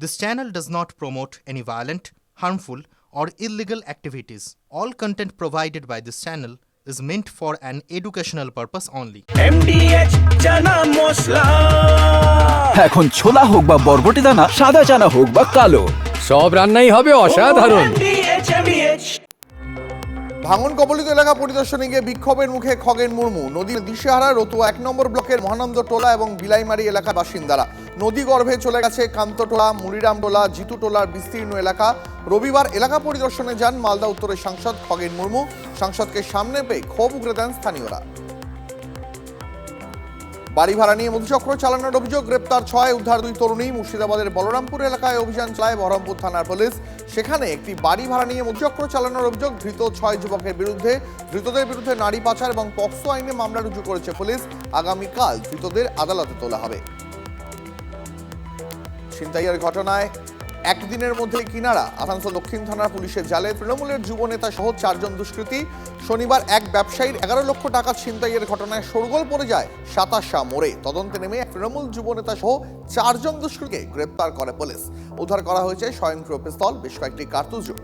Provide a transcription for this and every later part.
This channel does not promote any violent, harmful, or illegal activities. All content provided by this channel is meant for an educational purpose only. MDH chana masala এখন ছোলা হোক বা বরবটি দানা, সাদা চানা হোক বা কালো, সব রান্নাই হবে অসাধারণ। MDH ভাঙন কবলিত এলাকা পরিদর্শনে গিয়ে বিক্ষোভের মুখে খগেন মুর্মু। নদীর দিশেহারা রতুয়া ১ নম্বর ব্লকের মহানন্দ টোলা এবং বিলাইমারি এলাকার বাসিন্দারা। নদী গর্ভে চলে গেছে কান্তটোলা, মুড়িরাম টোলা, জিতু টোলার বিস্তীর্ণ এলাকা। রবিবার এলাকা পরিদর্শনে যান মালদা উত্তরের সাংসদ খগেন মুর্মু। সাংসদকে সামনে পেয়ে ক্ষোভ উগরে দেন স্থানীয়রা। বাড়ি ভাড়া নিয়ে মধুচক্র চালানোর অভিযোগ, গ্রেপ্তার ৬, উদ্ধার ২ তরুণী। মুর্শিদাবাদের বলরামপুর এলাকায় অভিযান চালায় বহরমপুর থানার পুলিশ। সেখানে একটি বাড়ি ভাড়া নিয়ে মধুচক্র চালানোর অভিযোগ, ধৃত ৬ যুবকের বিরুদ্ধে। ধৃতদের বিরুদ্ধে নারী পাচার এবং পক্সো আইনে মামলা রুজু করেছে পুলিশ। আগামীকাল ধৃতদের আদালতে তোলা হবে। ছিনতাইয়ের ঘটনায় একদিনের মধ্যেই কিনারা। আসানসোল দক্ষিণ থানার পুলিশের জালে তৃণমূলের যুব নেতা সহ ৪ জন দুষ্কৃতী। শনিবার এক ব্যবসায়ীর ১১ লক্ষ টাকা ছিনতাইয়ের ঘটনায় শোরগোল পড়ে যায় সাতাশা মোড়ে। তদন্তে নেমে এক তৃণমূল যুব নেতা সহ ৪ জন দুষ্কৃতীকে গ্রেপ্তার করে পুলিশ। উদ্ধার করা হয়েছে স্বয়ংক্রিয় পিস্তল, বেশ কয়েকটি কার্তুজও।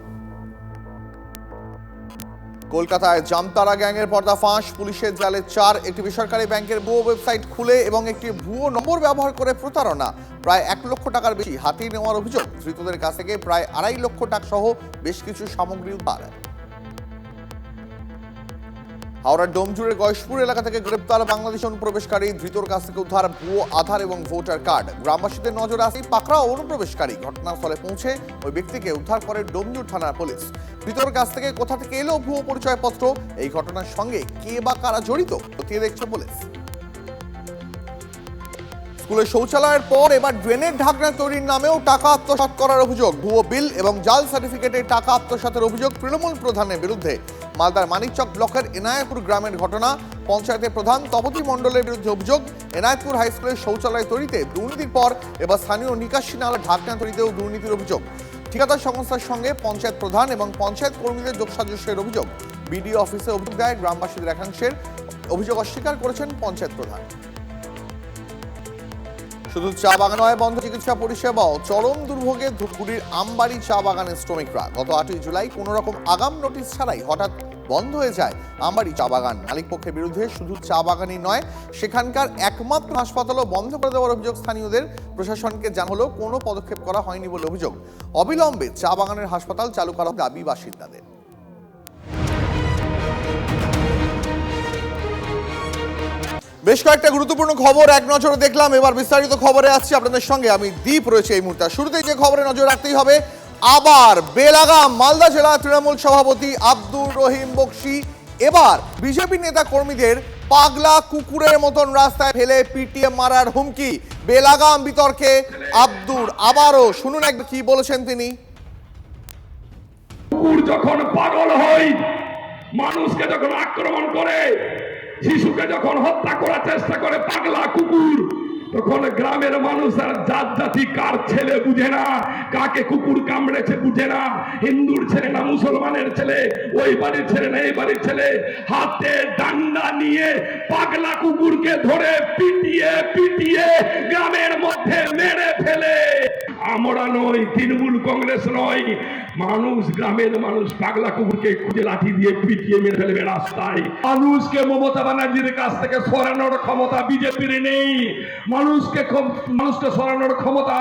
কলকাতায় জামতারা গ্যাংয়ের পর্দাফাঁস, পুলিশের জালে ৪। একটি বেসরকারি ব্যাংকের ভুয়ো ওয়েবসাইট খুলে এবং একটি ভুয়ো নম্বর ব্যবহার করে প্রতারণা। প্রায় ১ লক্ষ টাকার বেশি হাতিয়ে নেওয়ার অভিযোগ। ধৃতদের কাছ থেকে প্রায় ২.৫ লক্ষ টাকা সহ বেশ কিছু সামগ্রী উদ্ধার। হাওড়ার ডোমজুড়ের গয়েশপুর এলাকা থেকে গ্রেপ্তার বাংলাদেশ অনুপ্রবেশকারী। ধৃতর কাছ থেকে উদ্ধার ভুয়ো আধার এবং ভোটার কার্ড। গ্রামবাসীদের নজরে আসে পাকড়াও অনুপ্রবেশকারী। ঘটনাস্থলে পৌঁছে ওই ব্যক্তিকে উদ্ধার করে ডোমজুড় থানার পুলিশ। ধৃতর কাছ থেকে কোথা থেকে এলো ভুয়ো পরিচয়পত্র, এই ঘটনার সঙ্গে কে বা কারা জড়িত খতিয়ে দেখছে পুলিশ। স্কুলের শৌচালয়ের পর এবার ড্রেনের ঢাকনা তৈরির নামেও টাকা আত্মসাৎ করার অভিযোগ। ভুয়ো বিল এবং জাল সার্টিফিকেটে টাকা আত্মসাতের অভিযোগ তৃণমূল প্রধানের বিরুদ্ধে। মালদার মানিকচক ব্লকের এনায়তপুর গ্রামের ঘটনা। পঞ্চায়েতের প্রধান তপতি মণ্ডলের বিরুদ্ধে অভিযোগ, এনায়তপুর হাই স্কুলের শৌচালয় তৈরিতে দুর্নীতির পর এবার স্থানীয় নিকাশি নালা ঢাকনা তৈরিতেও দুর্নীতির অভিযোগ। ঠিকাদার সংস্থার সঙ্গে পঞ্চায়েত প্রধান এবং পঞ্চায়েত কর্মীদের যোগসাজশের অভিযোগ। বিডিও অফিসে অভিযোগ দেয় গ্রামবাসীদের একাংশের। অভিযোগ অস্বীকার করেছেন পঞ্চায়েত প্রধান। শুধু চা বাগান নয়, বন্ধ চিকিৎসা পরিষেবাও। চরম দুর্ভোগে ধূপগুড়ির আমবাড়ি চা বাগানের শ্রমিকরা। গত ৮ই জুলাই কোনো রকম আগাম নোটিশ ছাড়াই হঠাৎ বন্ধ হয়ে যায় আমবাড়ি চা বাগান। মালিক পক্ষের বিরুদ্ধে শুধু চা বাগানই নয়, সেখানকার একমাত্র হাসপাতালও বন্ধ করে দেওয়ার অভিযোগ স্থানীয়দের। প্রশাসনকে জানালেও কোনো পদক্ষেপ করা হয়নি বলে অভিযোগ। অবিলম্বে চা বাগানের হাসপাতাল চালু করার দাবি বাসিন্দাদের। বেশ কয়েকটা গুরুত্বপূর্ণ খবর এক নজরে দেখলাম, এবার বিস্তারিত খবরে আসছি আপনাদের সঙ্গে। আমি দীপ রয়েছে এই মুহূর্তে। শুরুতেই যে খবরে নজর রাখতেই হবে, আবার বেলাগাম। মালদা জেলা তৃণমূল সভাপতি আব্দুর রহিম বকশি এবার বিজেপি নেতা কর্মীদের পাগলা কুকুরের মতন রাস্তায় ফেলে পিটিয়ে মারার হুমকি। বেলাগাম বিতর্কে আব্দুর আবারও শুনুন একবার কি বলেছেন তিনি। কুকুর যখন পাগল হয়, মানুষকে যখন আক্রমণ করে, শিশুকে যখন হত্যা করার চেষ্টা করে পাগলা কুকুর, তখন গ্রামের মানুষ আর জাত জাতি কার ছেলে বুঝে না, কাকে কুকুর কামড়েছে বুঝে না। হিন্দুর ছেলে না মুসলমানের ছেলে, ওই বাড়ির ছেলে না এই বাড়ির ছেলে, হাতে ডান্ডা নিয়ে পাগলা কুকুরকে ধরে পিটিয়ে পিটিয়ে গ্রামের মধ্যে মেরে ফেলে। আমরা নই, তৃণমূল কংগ্রেস নয়, মানুষ, গ্রামের মানুষ পাগলা কুকুরকে খুঁজে লাঠি দিয়ে পিটিয়ে মেরে ফেলবে রাস্তায়। মানুষকে মমতা ব্যানার্জির কাছ থেকে সরানোর ক্ষমতা বিজেপির নেই। মানুষকে সরানোর ক্ষমতা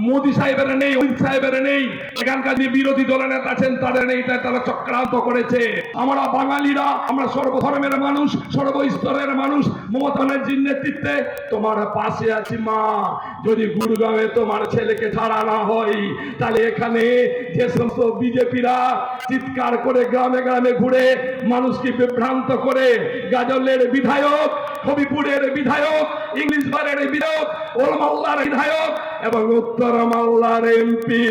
মোদী সাহেবের নেই, অমিত সাহেবের নেই। এখানকার যে বিরোধী দলের নেতা আছেন তাদের নেই, তাই তারা চক্রান্ত করেছে। আমরা বাঙালিরা, আমরা সর্বধর্মের মানুষ, সর্বস্তরের মানুষ। মমতা ব্যানার্জির নেতৃত্বে তোমার পাশে আছি মা। যদি গুরগাঁওয়ে তোমার ছেলেকে ছাড়া না হয়, তাহলে এখানে যে সমস্ত বিজেপিরা চিৎকার করে গ্রামে গ্রামে ঘুরে মানুষকে বিভ্রান্ত করে, গাজলের বিধায়ক, হবিপুরের বিধায়ক, ইংলিশ বারের বিধায়ক, ওলমাল্লার বিধায়ক এবং উত্তর মাল্লার এমপি,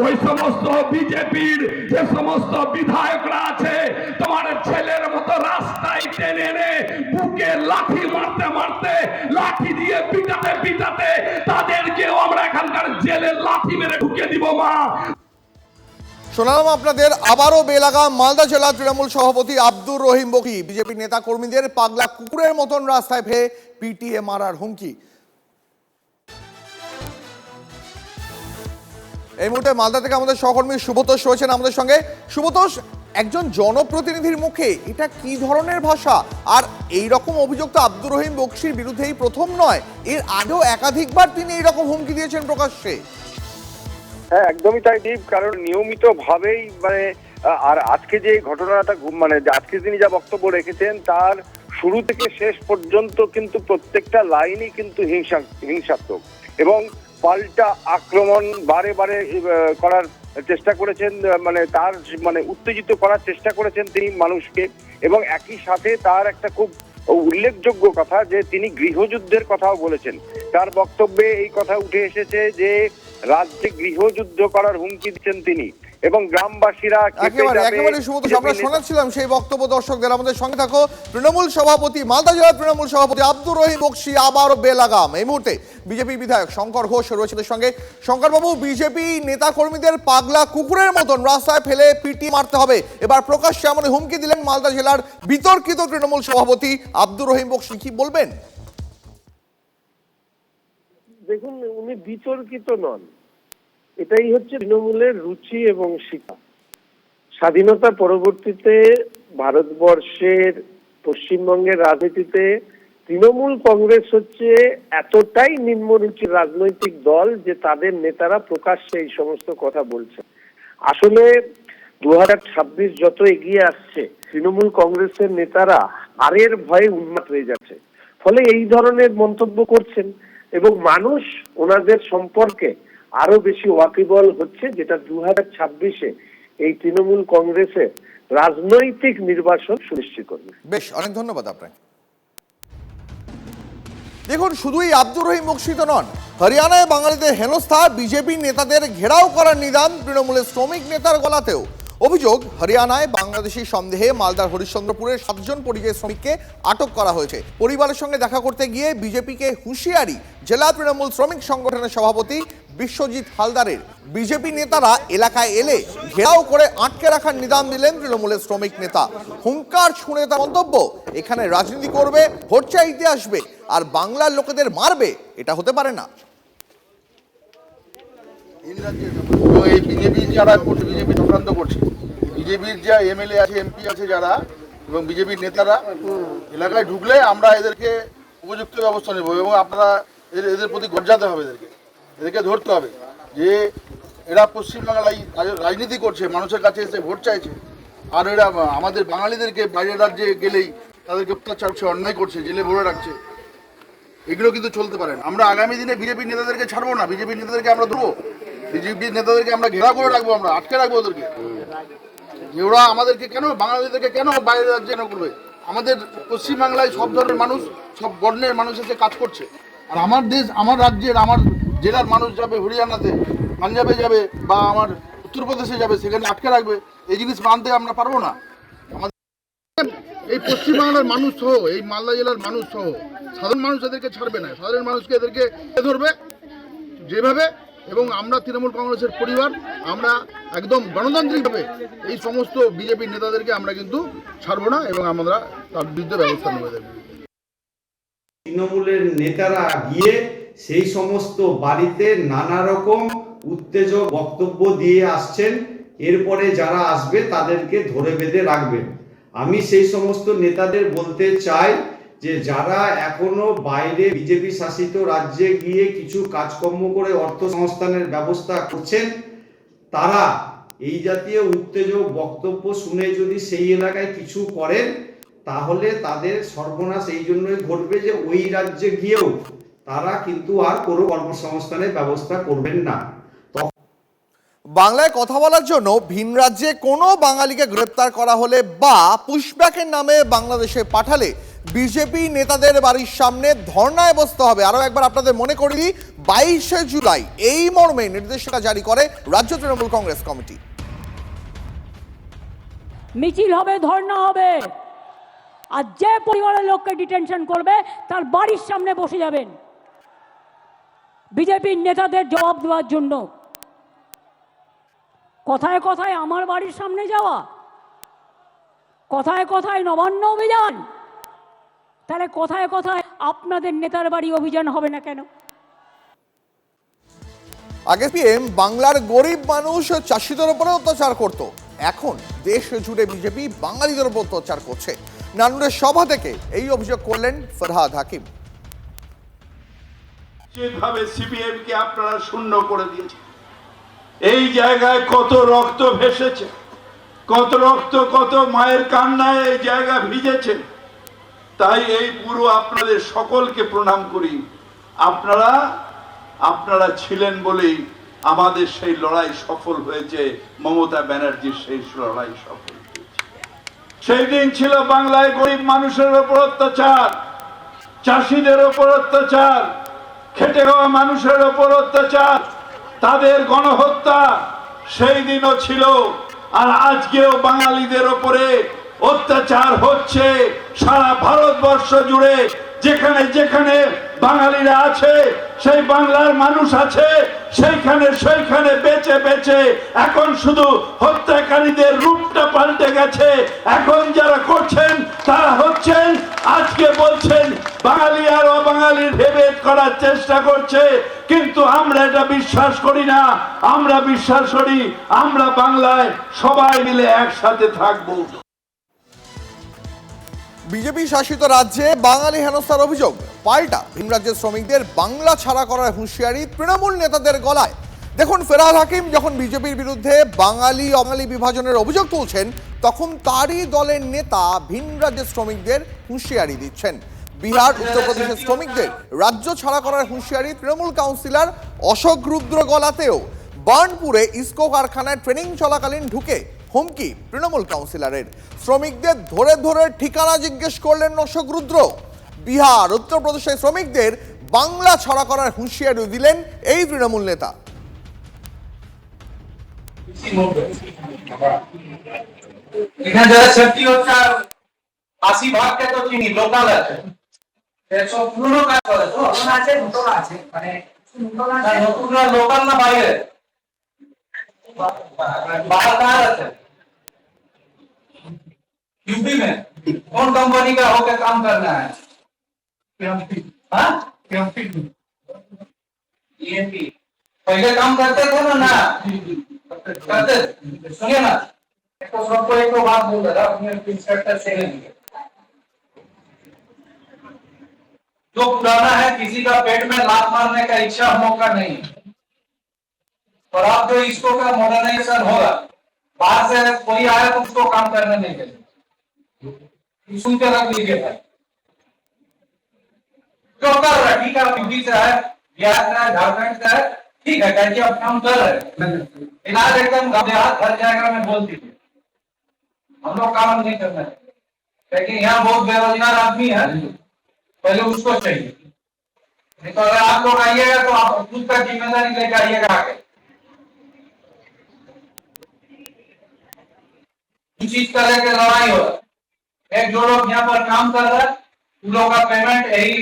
ওই সমস্ত বিজেপির যে সমস্ত বিধায়করা আছে, তোমার ছেলের মতো রাস্তায় টেনে এনে বুকে লাঠি মারতে মারতে, লাঠি দিয়ে পিটাতে পিটাতে তাদেরকেও আমরা এখানকার জেলে লাঠি মেরে ঢুকে দিব মা। শোনালাম আপনাদের আবারও বেলাগাম। মালদা জেলা তৃণমূল সভাপতি আব্দুর রহিম বকশি বিজেপি নেতা কর্মীদের পাগলা কুকুরের মতন রাস্তায় ফেলে পিটিয়ে মারার হুমকি। এই মুহূর্তে মালদা থেকে আমাদের সহকর্মী সুব্রতোষ রয়েছেন আমাদের সঙ্গে। সুব্রতোষ, একজন জনপ্রতিনিধির মুখে এটা কি ধরনের ভাষা? আর এই রকম অভিযোগ তো আব্দুর রহিম বকশির বিরুদ্ধেই প্রথম নয়, এর আগেও একাধিকবার তিনি এইরকম হুমকি দিয়েছেন প্রকাশ্যে। হ্যাঁ, একদমই তাই দীপ, কারণ নিয়মিত ভাবেই আর আজকে যে ঘটনাটা আজকে তিনি যা বক্তব্য রেখেছেন তার শুরু থেকে শেষ পর্যন্ত কিন্তু প্রত্যেকটা লাইনই কিন্তু হিংসাত্মক এবং পাল্টা আক্রমণ বারে বারে করার চেষ্টা করেছেন, তার উত্তেজিত করার চেষ্টা করেছেন তিনি মানুষকে। এবং একই সাথে তার একটা খুব উল্লেখযোগ্য কথা যে তিনি গৃহযুদ্ধের কথাও বলেছেন। তার বক্তব্যে এই কথা উঠে এসেছে যে রাজ্যে গৃহযুদ্ধ করার হুমকি দিচ্ছেন তিনি এবং গ্রামবাসীরা একেবারে সুব্রতোষ, আমরা শোনাচ্ছিলাম সেই বক্তব্য দর্শকদের। আমাদের সঙ্গে থাকো তৃণমূল সভাপতি, মালদা জেলার তৃণমূল সভাপতি আব্দুর রহিম বকশি আবারও বেলাগাম। এই মুহূর্তে বিজেপি বিধায়ক শঙ্কর ঘোষ রয়েছে সঙ্গে। শঙ্করবাবু, বিজেপি নেতা কর্মীদের পাগলা কুকুরের মতন রাস্তায় ফেলে পিটিয়ে মারতে হবে, এবার প্রকাশ্যে এমন হুমকি দিলেন মালদা জেলার বিতর্কিত তৃণমূল সভাপতি আব্দুর রহিম বকশি। কি বলবেন? দেখুন, উনি বিতর্কিত নন, এটাই হচ্ছে তৃণমূলের রুচি এবং শিক্ষা। স্বাধীনতা পরবর্তীতে ভারতবর্ষের পশ্চিমবঙ্গের রাজনীতিতে তৃণমূল কংগ্রেস হচ্ছে এতটাই নিম্নরুচির রাজনৈতিক দল যে তাদের নেতারা প্রকাশ্যে এই সমস্ত কথা বলছে। আসলে 2026 যত এগিয়ে আসছে তৃণমূল কংগ্রেসের নেতারা হারের ভয়ে উন্মাদ হয়ে যাচ্ছে, ফলে এই ধরনের মন্তব্য করছেন এবং মানুষ ওনাদের সম্পর্কে আরো বেশি ওয়াকিবল হচ্ছে, যেটা 2026-এ এই তৃণমূল কংগ্রেসের রাজনৈতিক নির্বাচন সুনিশ্চিত করবে। বেশ, অনেক ধন্যবাদ আপনাকে। দেখুন, শুধুই আব্দুর রহিম বকশি তো নন, হরিয়ানায় বাঙালিদের হেনস্থা, বিজেপি নেতাদের ঘেরাও করার নিদান তৃণমূলের শ্রমিক নেতার গলাতেও। অভিযোগ, হরিয়ানায় বাংলাদেশি সন্দেহে মালদার হরিশ্চন্দ্রপুরের 7 জন পরিযায়ী শ্রমিককে আটক করা হয়েছে। পরিবারের সঙ্গে দেখা করতে গিয়ে বিজেপিকে হুঁশিয়ারি জেলা তৃণমূল শ্রমিক সংগঠনের সভাপতি বিশ্বজিৎ হালদারের। বিজেপি নেতারা এলাকায় এলে ঘেরাও করে আটকে রাখার নিদান দিলেন তৃণমূলের শ্রমিক নেতা। হুঙ্কার ছুঁড়ে তার মন্তব্য, এখানে রাজনীতি করবে, ভোট চাইতে আসবে আর বাংলার লোকেদের মারবে, এটা হতে পারে না। এই বিজেপি যারা করছে, বিজেপি চক্রান্ত করছে, বিজেপির যা এমএলএ আছে, এমপি আছে যারা এবং বিজেপির নেতারা এলাকায় ঢুকলে আমরা এদেরকে উপযুক্ত ব্যবস্থা নেব এবং আপনারা এদের প্রতি গর্জাতে হবে, এদেরকে ধরতে হবে যে এরা পশ্চিমবাংলায় রাজনীতি করছে, মানুষের কাছে এসে ভোট চাইছে, আর এরা আমাদের বাঙালিদেরকে বাইরের রাজ্যে গেলেই তাদেরকে অত্যাচার করছে, অন্যায় করছে, জেলে ভরে রাখছে। এগুলো কিন্তু চলতে পারে না। আমরা আগামী দিনে বিজেপির নেতাদেরকে ছাড়বো না, বিজেপির নেতাদেরকে আমরা ধরবো, বিজেপির নেতাদেরকে আমরা ঘেরাও করে রাখবো, আমরা আটকে রাখবো ওদেরকে। যে ওরা আমাদেরকে কেন, বাঙালিদেরকে কেন বাইরের রাজ্যে কেন করবে? আমাদের পশ্চিমবাংলায় সব ধরনের মানুষ, সব বর্ণের মানুষ এসে কাজ করছে, আর আমার দেশ, আমার রাজ্যের, আমার জেলার মানুষ যাবে হরিয়ানাতে, পাঞ্জাবে যাবে বা আমার উত্তরপ্রদেশে যাবে, সেখানে আটকে রাখবে, এই জিনিস মানতে আমরা পারবো না। আমাদের এই পশ্চিমবাংলার মানুষ সহ, এই মালদা জেলার মানুষ সহ সাধারণ মানুষ এদেরকে ছাড়বে না, সাধারণ মানুষকে এদেরকে ধরবে যেভাবে। এবং আমরা তৃণমূল কংগ্রেসের পরিবার, আমরা একদম গণতান্ত্রিকভাবে এই সমস্ত বিজেপির নেতাদেরকে আমরা কিন্তু ছাড়বো না এবং আমরা তার বিরুদ্ধে ব্যবস্থা নেব। তৃণমূলের নেতারা গিয়ে সেই সমস্ত বাড়িতে নানা রকম উত্তেজক বক্তব্য দিয়ে আসছেন, এরপরে যারা আসবে তাদেরকে ধরে বেঁধে রাখবেন। আমি সেই সমস্ত নেতাদের বলতে চাই যে যারা এখনো বাইরে বিজেপি শাসিত রাজ্যে গিয়ে কিছু কাজকর্ম করে অর্থ সংস্থানের ব্যবস্থা করছেন, তারা এই জাতীয় উত্তেজক বক্তব্য শুনে যদি সেই এলাকায় কিছু করেন তাহলে তাদের সর্বনাশ এই জন্যই ঘটবে যে ওই রাজ্যে গিয়েও তারা কিন্তু আর কোনো কর্মসংস্থানের ব্যবস্থা করবেন না। বাংলায় কথা বলার জন্য ভিন রাজ্যে কোনো বাঙালিকে গ্রেপ্তার করা হলে বা পুশব্যাকের নামে বাংলাদেশে পাঠালে বিজেপি নেতাদের বাড়ির সামনে ধর্নায় বসতে হবে। আরো একবার আপনাদের মনে করি দিই, 22শে জুলাই এই মর্মে নির্দেশিকা জারি করে রাজ্য তৃণমূল কংগ্রেস কমিটি। মিছিল হবে, ধর্না হবে, আর যে পরিবারের লোককে ডিটেনশন করবে তার বাড়ির সামনে বসে যাবেন বিজেপির নেতাদের জবাব দেওয়ার জন্য। কথায় কথায় আমার বাড়ির সামনে যাওয়া, কথায় কথায় নবান্ন অভিযান, তাহলে কথায় কথায় আপনাদের নেতার বাড়ি অভিযান হবে না কেন? আগে পিএম বাংলার গরিব মানুষ চাষিদের উপরে অত্যাচার করত, এখন দেশ জুড়ে বিজেপি বাঙালিদের উপর অত্যাচার করছে। নানুরের সভা থেকে এই অভিযোগ করলেন ফরহাদ হাকিম। যেভাবে সিপিএম কে আপনারা শূন্য করে দিয়েছেন, এই জায়গায় কত রক্ত ভেসেছে, কত রক্ত, কত মায়ের কান্নায় এই জায়গা ভিজেছে। তাই এই পুরো আপনাদের সকলকে প্রণাম করি। আপনারা ছিলেন বলেই আমাদের সেই লড়াই সফল হয়েছে, মমতা ব্যানার্জির সেই লড়াই সফল হয়েছে। সেই দিন ছিল বাংলায় গরিব মানুষের উপর অত্যাচার, চাষিদের উপর অত্যাচার, খেটে খাওয়া মানুষের উপর অত্যাচার, তাদের গণহত্যা সেই দিনও ছিল। আর আজকেও বাঙালিদের উপরে অত্যাচার হচ্ছে সারা ভারতবর্ষ জুড়ে। যেখানে যেখানে বাঙালিরা আছে, সেই বাংলার মানুষ আছে, সেইখানে বেঁচে বেঁচে এখন শুধু হত্যাকারীদের রূপটা পাল্টে গেছে। এখন যারা করছেন তারা হচ্ছেন, আজকে বলছেন বাঙালি আর অবাঙালির ভেদ করার চেষ্টা করছে, কিন্তু আমরা এটা বিশ্বাস করি না। আমরা বিশ্বাস করি আমরা বাংলায় সবাই মিলে একসাথে থাকবো। বিজেপি শাসিত রাজ্যে বাঙালি হেনস্থার অভিযোগ, পাল্টা ভিন রাজ্যের শ্রমিকদের বাংলা ছাড়া করার হুঁশিয়ারি তৃণমূল নেতাদের গলায়। দেখুন, ফরহাদ হাকিম যখন বিজেপির বিরুদ্ধে বাঙালি অবাঙালি বিভাজনের অভিযোগ তুলছেন, তখন তারই দলের নেতা ভিন রাজ্যের শ্রমিকদের হুঁশিয়ারি দিচ্ছেন। বিহার, উত্তরপ্রদেশের শ্রমিকদের রাজ্য ছাড়া করার হুঁশিয়ারি তৃণমূল কাউন্সিলর অশোক রুদ্র গলাতেও। বার্নপুরে ইসকো কারখানায় ট্রেনিং চলাকালীন ঢুকে হুমকি তৃণমূল কাউন্সিলরের। শ্রমিকদের ধরে ধরে ঠিকানা জিজ্ঞেস করলেন অশোক রুদ্র। বিহার, উত্তরপ্রদেশের শ্রমিকদের বাংলা ছড়া করার হুঁশিয়ারি দিলেন এই তৃণমূল নেতা। এখানে যারা সেফটি হচ্ছে 80% তো চিনি লোকাল আছে, সব পুরনো কাজ করে তো আছে, নতুন আছে, মানে নতুনরা লোকাল না বাইরে बाहर कहाँ रहते हैं? यूपी में कौन कंपनी का होकर काम करना है? पहले काम करते थे ना करते। सुनिए ना, तो सबको एक बात बोल रहा अपने इंस्पेक्टर से जो पुराना है, किसी का पेट में लात मारने का इच्छा मौका नहीं। और आप जो इसको का मॉडर्नाइजेशन होगा, बाहर से कोई आया तो उसको काम करने नहीं देंगे। सुन के रख लीजिए भाई, जो कर रहा है ठीक है, यूपी से है, बिहार से है, झारखंड से है, ठीक है, करके आप काम कर रहे हैं। इलाज एकदम देहात हर जाएगा, मैं बोल दीजिए, हम लोग काम नहीं करना है। लेकिन यहाँ बहुत बेरोजगार आदमी है, पहले उसको चाहिए। नहीं तो अगर आप लोग आइएगा तो आप खुद का जिम्मेदारी लेकर आइएगा आगे। चीज का लेकर लड़ाई हो रहा है। एक जो लोग यहाँ पर काम कर रहा है, उन लोगों का पेमेंट यही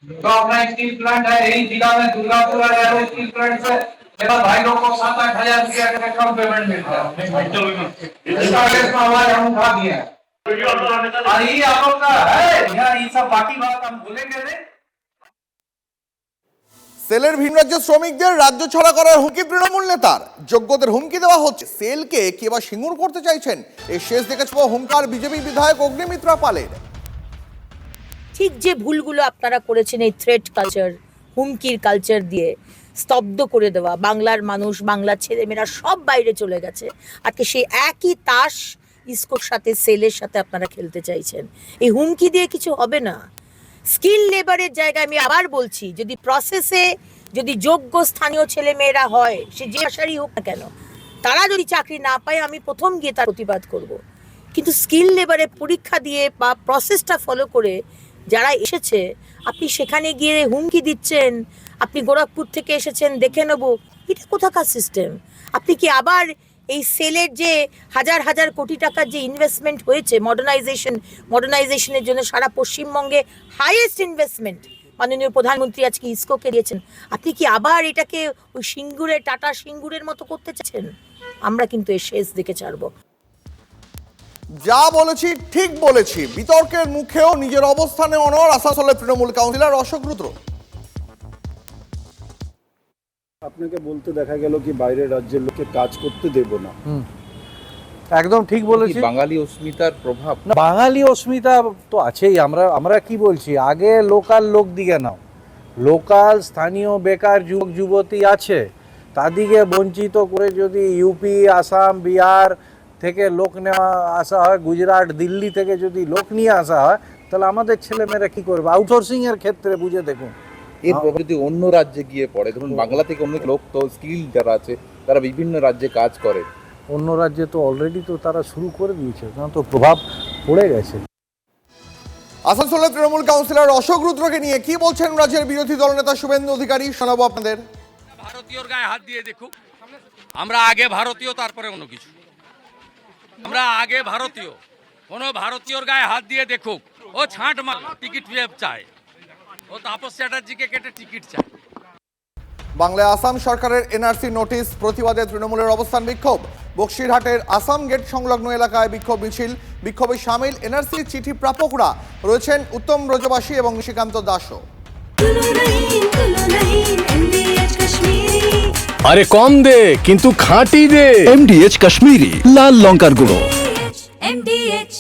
जो अपना स्टील प्लांट है, यही जिला में दुर्गापुर स्टील प्लांट से मेरा भाई लोग को 7-8 हजार रुपया का कम पेमेंट मिलता है। इसका आवाज हम उठा दिया है, और ये आप लोग का है यार, ये सब बाकी बात हम भूलेंगे नहीं। সেলের ভিন রাজ্যের শ্রমিকদের রাজ্য ছাড়া করার হুমকি তৃণমূল নেতার। যোগ্যদের হুমকি দেওয়া হচ্ছে। সেলকে কে বা সিঙ্গুর করতে চাইছেন, এই শেষ দেখেছ হুঙ্কার বিজেপি বিধায়ক অগ্নিমিত্রা পালের। ঠিক যে ভুলগুলো আপনারা করেছেন, এই থ্রেট কালচার, হুমকির কালচার দিয়ে স্তব্ধ করে দেওয়া, বাংলার মানুষ, বাংলার ছেলেমেয়েরা সব বাইরে চলে গেছে। আজকে সেই একই তাস ইসকোর সাথে, সেলের সাথে আপনারা খেলতে চাইছেন। এই হুমকি দিয়ে কিছু হবে না। স্কিল লেবারের জায়গায় আমি আবার বলছি, যদি প্রসেসে যদি যোগ্য স্থানীয় ছেলে মেয়েরা হয়, সে যে আশারই হোক না কেন, তারা যদি চাকরি না পায়, আমি প্রথম গিয়ে তার প্রতিবাদ করব। কিন্তু স্কিল লেবারে পরীক্ষা দিয়ে বা প্রসেসটা ফলো করে যারা এসেছে, আপনি সেখানে গিয়ে হুমকি দিচ্ছেন, আপনি গোরখপুর থেকে এসেছেন দেখে নেব, এটা কোথাকার সিস্টেম? আপনি কি আবার এই সেলের যে হাজার হাজার কোটি টাকার যে ইনভেস্টমেন্ট হয়েছে মডার্নাইজেশনের জন্য, সারা পশ্চিমবঙ্গে হাইয়েস্ট ইনভেস্টমেন্ট মাননীয় প্রধানমন্ত্রী আজকে ইসকোকে দিয়েছেন, আপনি কি আবার এটাকে ওই সিঙ্গুরের, টাটা সিঙ্গুরের মতো করতে চাচ্ছেন? আমরা কিন্তু এর শেষ দেখে ছাড়বো। যা বলেছি ঠিক বলেছি, বিতর্কের মুখেও নিজের অবস্থানে অনড় আসানসোলের তৃণমূল কাউন্সিলর অশোক রুদ্র। আপনাকে বলতে দেখা গেল কি বাইরের রাজ্যের লোককে কাজ করতে দেব না। একদম ঠিক বলেছি। বাঙালি অস্মিতার প্রভাব না, বাঙালি অস্মিতা তো আছেই। আমরা কি বলছি, আগে লোকাল লোক দিকে নাও, লোকাল স্থানীয় বেকার যুবক যুবতী আছে, তাদিকে বঞ্চিত করে যদি ইউপি, আসাম, বিহার থেকে লোক নেওয়া আসা হয়, গুজরাট, দিল্লি থেকে যদি লোক নিয়ে আসা হয়, তাহলে আমাদের ছেলেমেয়েরা কি করবে? আউটসোর্সিং এর ক্ষেত্রে বুঝে দেখুন। এর প্রভাব যদি অন্য রাজ্যে গিয়ে পড়ে, ধরুন বাংলা থেকে অন্য লোক তো স্কিল যারা আছে তারা বিভিন্ন রাজ্যে কাজ করে, অন্য রাজ্যে তো অলরেডি তো তারা শুরু করে দিয়েছে, কারণ তো প্রভাব পড়ে গেছে। আসানসোলের তৃণমূল কাউন্সিলর অশোক রুদ্রকে নিয়ে কি বলছেন রাজ্যের বিরোধী দলনেতা শুভেন্দু অধিকারী, শোনাবো আপনাদের। ভারতীয়র গায়ে হাত দিয়ে দেখুক, আমরা আগে ভারতীয় তারপরে অন্য কিছু। আমরা আগে ভারতীয়, কোনো ভারতীয়র গায়ে হাত দিয়ে দেখুক, ও ছাঁট মার টিকিট চায়, ও তাপস চ্যাটার্জিকে কেটে টিকিট চায়। বাংলায় আসাম সরকারের এনআরসি নোটিশ প্রতিবাদে তৃণমূলের অবস্থান বিক্ষোভ। বক্সিরহাটের আসাম গেট সংলগ্ন এলাকায় বিক্ষোভ মিছিল। বিক্ষোভে সামিল এনআরসি চিঠি প্রাপকরা রয়েছেন উত্তম ব্রজবাসী এবং নিশিকান্ত দাসও। আরে কম দে কিন্তু খাঁটি দে। MDH কাশ্মীরি লাল লঙ্কার গুঁড়ো। MDH